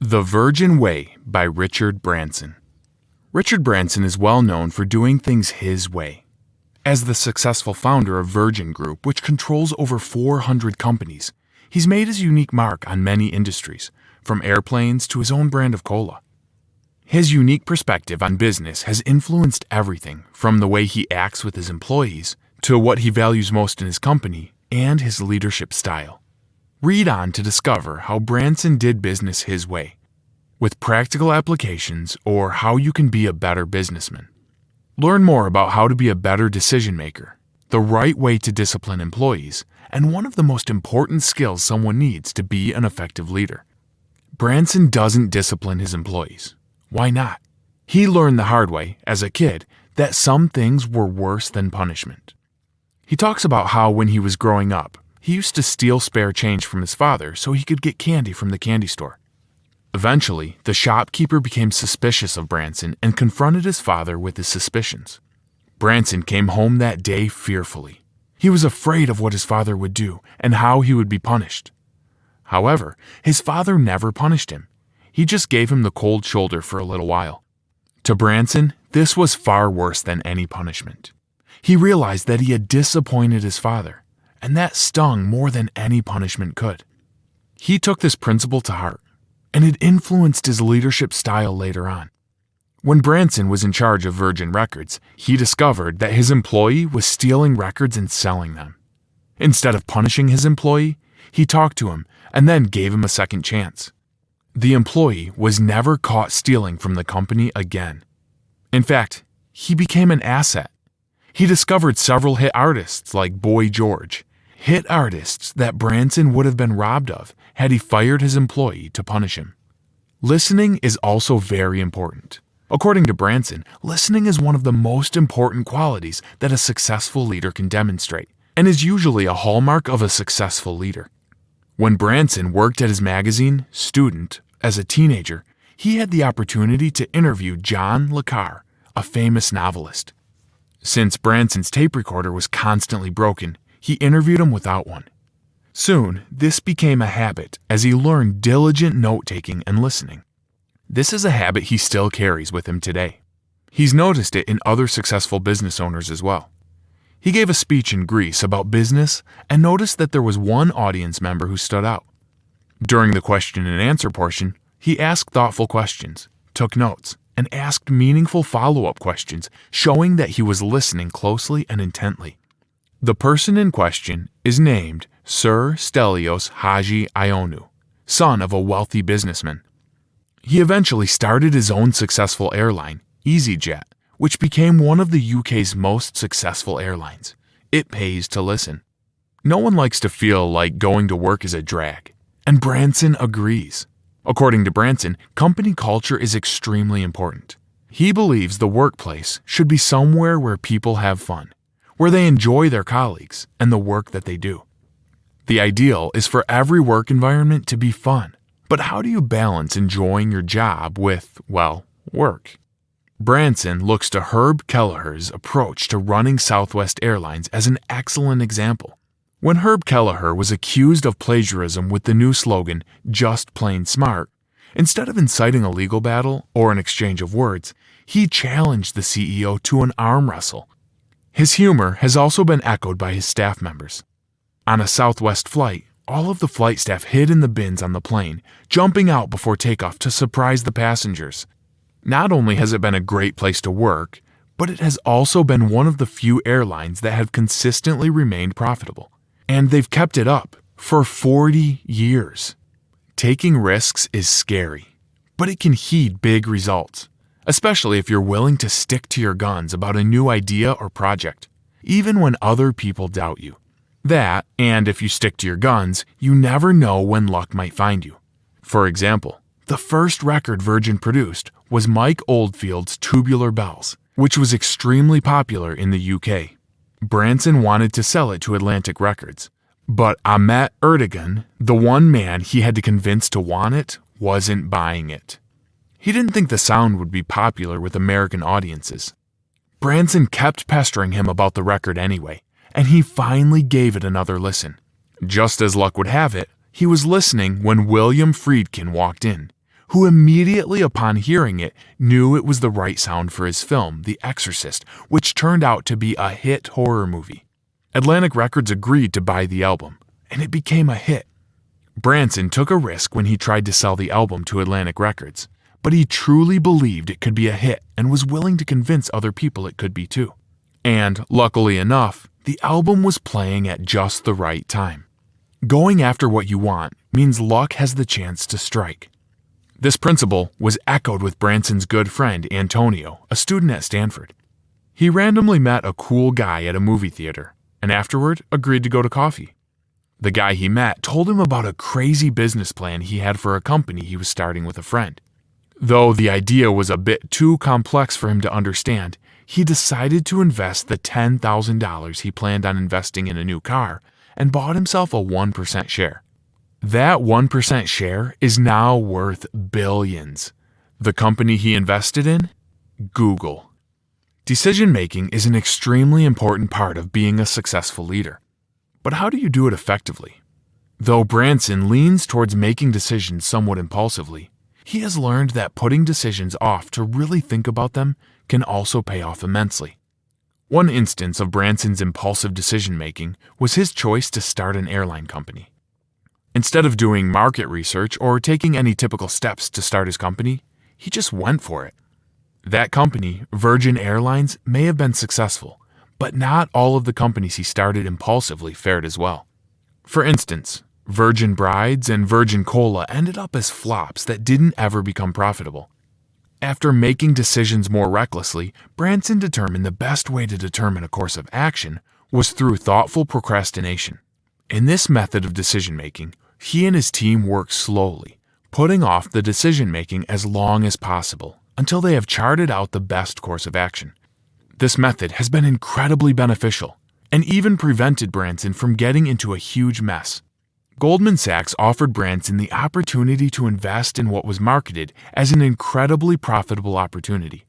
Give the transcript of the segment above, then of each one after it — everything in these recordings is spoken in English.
The Virgin Way by Richard Branson. Richard Branson is well known for doing things his way. As the successful founder of Virgin Group, which controls over 400 companies, he's made his unique mark on many industries, from airplanes to his own brand of cola. His unique perspective on business has influenced everything from the way he acts with his employees to what he values most in his company and his leadership style. Read on to discover how Branson did business his way, with practical applications or how you can be a better businessman. Learn more about how to be a better decision maker, the right way to discipline employees, and one of the most important skills someone needs to be an effective leader. Branson doesn't discipline his employees. Why not? He learned the hard way, as a kid, that some things were worse than punishment. He talks about how when he was growing up, he used to steal spare change from his father so he could get candy from the candy store. Eventually, the shopkeeper became suspicious of Branson and confronted his father with his suspicions. Branson came home that day fearfully. He was afraid of what his father would do and how he would be punished. However, his father never punished him. He just gave him the cold shoulder for a little while. To Branson, this was far worse than any punishment. He realized that he had disappointed his father, and that stung more than any punishment could. He took this principle to heart, and it influenced his leadership style later on. When Branson was in charge of Virgin Records, he discovered that his employee was stealing records and selling them. Instead of punishing his employee, he talked to him and then gave him a second chance. The employee was never caught stealing from the company again. In fact, he became an asset. He discovered several hit artists like Boy George, hit artists that Branson would have been robbed of had he fired his employee to punish him. Listening is also very important. According to Branson, listening is one of the most important qualities that a successful leader can demonstrate, and is usually a hallmark of a successful leader. When Branson worked at his magazine, Student, as a teenager, he had the opportunity to interview John le Carre, a famous novelist. Since Branson's tape recorder was constantly broken, he interviewed him without one. Soon, this became a habit as he learned diligent note-taking and listening. This is a habit he still carries with him today. He's noticed it in other successful business owners as well. He gave a speech in Greece about business and noticed that there was one audience member who stood out. During the question and answer portion, he asked thoughtful questions, took notes, and asked meaningful follow-up questions, showing that he was listening closely and intently. The person in question is named Sir Stelios Haji Ionu, son of a wealthy businessman. He eventually started his own successful airline, EasyJet, which became one of the UK's most successful airlines. It pays to listen. No one likes to feel like going to work is a drag, and Branson agrees. According to Branson, company culture is extremely important. He believes the workplace should be somewhere where people have fun, where they enjoy their colleagues and the work that they do. The ideal is for every work environment to be fun, but how do you balance enjoying your job with, well, work? Branson looks to Herb Kelleher's approach to running Southwest Airlines as an excellent example. When Herb Kelleher was accused of plagiarism with the new slogan, "Just Plain Smart," instead of inciting a legal battle or an exchange of words, he challenged the CEO to an arm wrestle. His humor has also been echoed by his staff members. On a Southwest flight, all of the flight staff hid in the bins on the plane, jumping out before takeoff to surprise the passengers. Not only has it been a great place to work, but it has also been one of the few airlines that have consistently remained profitable. And they've kept it up for 40 years. Taking risks is scary, but it can heed big results, especially if you're willing to stick to your guns about a new idea or project, even when other people doubt you. That, and if you stick to your guns, you never know when luck might find you. For example, the first record Virgin produced was Mike Oldfield's Tubular Bells, which was extremely popular in the UK. Branson wanted to sell it to Atlantic Records, but Ahmet Ertegun, the one man he had to convince to want it, wasn't buying it. He didn't think the sound would be popular with American audiences. Branson kept pestering him about the record anyway, and he finally gave it another listen. Just as luck would have it, he was listening when William Friedkin walked in, who immediately upon hearing it knew it was the right sound for his film, The Exorcist, which turned out to be a hit horror movie. Atlantic Records agreed to buy the album, and it became a hit. Branson took a risk when he tried to sell the album to Atlantic Records, but he truly believed it could be a hit and was willing to convince other people it could be too. And, luckily enough, the album was playing at just the right time. Going after what you want means luck has the chance to strike. This principle was echoed with Branson's good friend Antonio, a student at Stanford. He randomly met a cool guy at a movie theater, and afterward agreed to go to coffee. The guy he met told him about a crazy business plan he had for a company he was starting with a friend. Though the idea was a bit too complex for him to understand, he decided to invest the $10,000 he planned on investing in a new car and bought himself a 1% share. That 1% share is now worth billions. The company he invested in? Google. Decision-making is an extremely important part of being a successful leader. But how do you do it effectively? Though Branson leans towards making decisions somewhat impulsively, he has learned that putting decisions off to really think about them can also pay off immensely. One instance of Branson's impulsive decision-making was his choice to start an airline company. Instead of doing market research or taking any typical steps to start his company, he just went for it. That company, Virgin Airlines, may have been successful, but not all of the companies he started impulsively fared as well. For instance, Virgin Brides and Virgin Cola ended up as flops that didn't ever become profitable. After making decisions more recklessly, Branson determined the best way to determine a course of action was through thoughtful procrastination. In this method of decision-making, he and his team work slowly, putting off the decision-making as long as possible until they have charted out the best course of action. This method has been incredibly beneficial and even prevented Branson from getting into a huge mess. Goldman Sachs offered Branson the opportunity to invest in what was marketed as an incredibly profitable opportunity.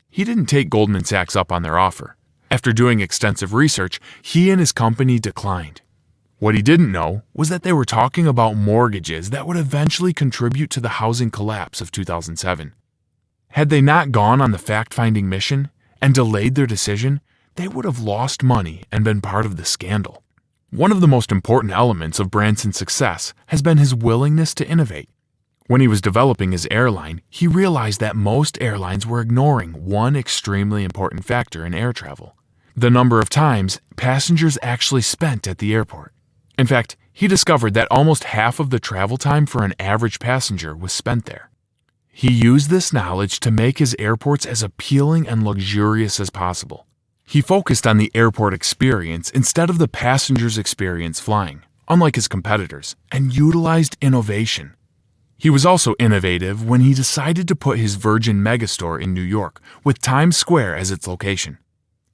He didn't take Goldman Sachs up on their offer. After doing extensive research, he and his company declined. What he didn't know was that they were talking about mortgages that would eventually contribute to the housing collapse of 2007. Had they not gone on the fact-finding mission and delayed their decision, they would have lost money and been part of the scandal. One of the most important elements of Branson's success has been his willingness to innovate. When he was developing his airline, he realized that most airlines were ignoring one extremely important factor in air travel: the number of times passengers actually spent at the airport. In fact, he discovered that almost half of the travel time for an average passenger was spent there. He used this knowledge to make his airports as appealing and luxurious as possible. He focused on the airport experience instead of the passenger's experience flying, unlike his competitors, and utilized innovation. He was also innovative when he decided to put his Virgin megastore in New York, with Times Square as its location.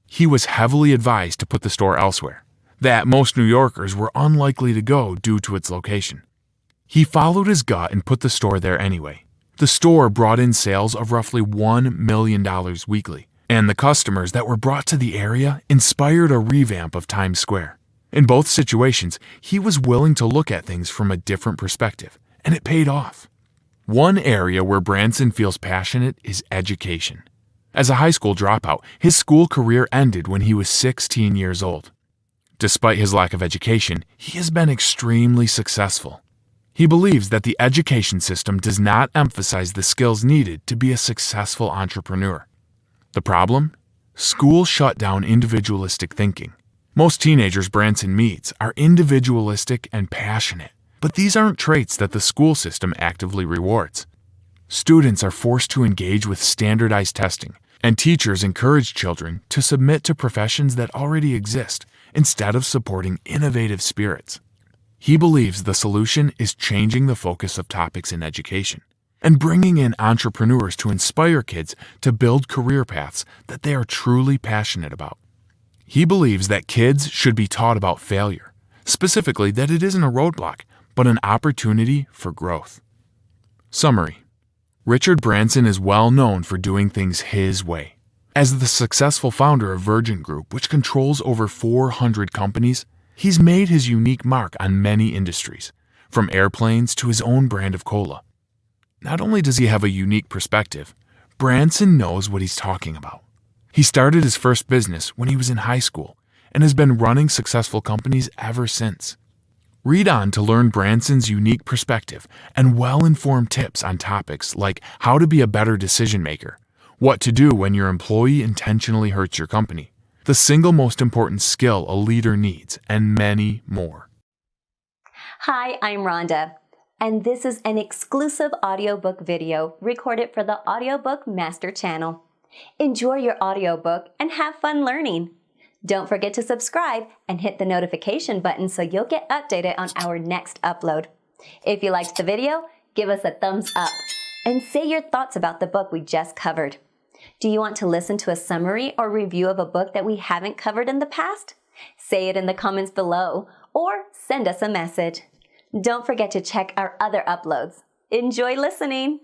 He was heavily advised to put the store elsewhere, that most New Yorkers were unlikely to go due to its location. He followed his gut and put the store there anyway. The store brought in sales of roughly $1 million weekly, and the customers that were brought to the area inspired a revamp of Times Square. In both situations, he was willing to look at things from a different perspective, and it paid off. One area where Branson feels passionate is education. As a high school dropout, his school career ended when he was 16 years old. Despite his lack of education, he has been extremely successful. He believes that the education system does not emphasize the skills needed to be a successful entrepreneur. The problem? School shut down individualistic thinking. Most teenagers Branson meets are individualistic and passionate, but these aren't traits that the school system actively rewards. Students are forced to engage with standardized testing, and teachers encourage children to submit to professions that already exist instead of supporting innovative spirits. He believes the solution is changing the focus of topics in education and bringing in entrepreneurs to inspire kids to build career paths that they are truly passionate about. He believes that kids should be taught about failure, specifically that it isn't a roadblock, but an opportunity for growth. Summary: Richard Branson is well known for doing things his way. As the successful founder of Virgin Group, which controls over 400 companies, he's made his unique mark on many industries, from airplanes to his own brand of cola. Not only does he have a unique perspective, Branson knows what he's talking about. He started his first business when he was in high school and has been running successful companies ever since. Read on to learn Branson's unique perspective and well-informed tips on topics like how to be a better decision maker, what to do when your employee intentionally hurts your company, the single most important skill a leader needs, and many more. Hi, I'm Rhonda, and this is an exclusive audiobook video recorded for the Audiobook Master Channel. Enjoy your audiobook and have fun learning. Don't forget to subscribe and hit the notification button so you'll get updated on our next upload. If you liked the video, give us a thumbs up and say your thoughts about the book we just covered. Do you want to listen to a summary or review of a book that we haven't covered in the past? Say it in the comments below or send us a message. Don't forget to check our other uploads. Enjoy listening!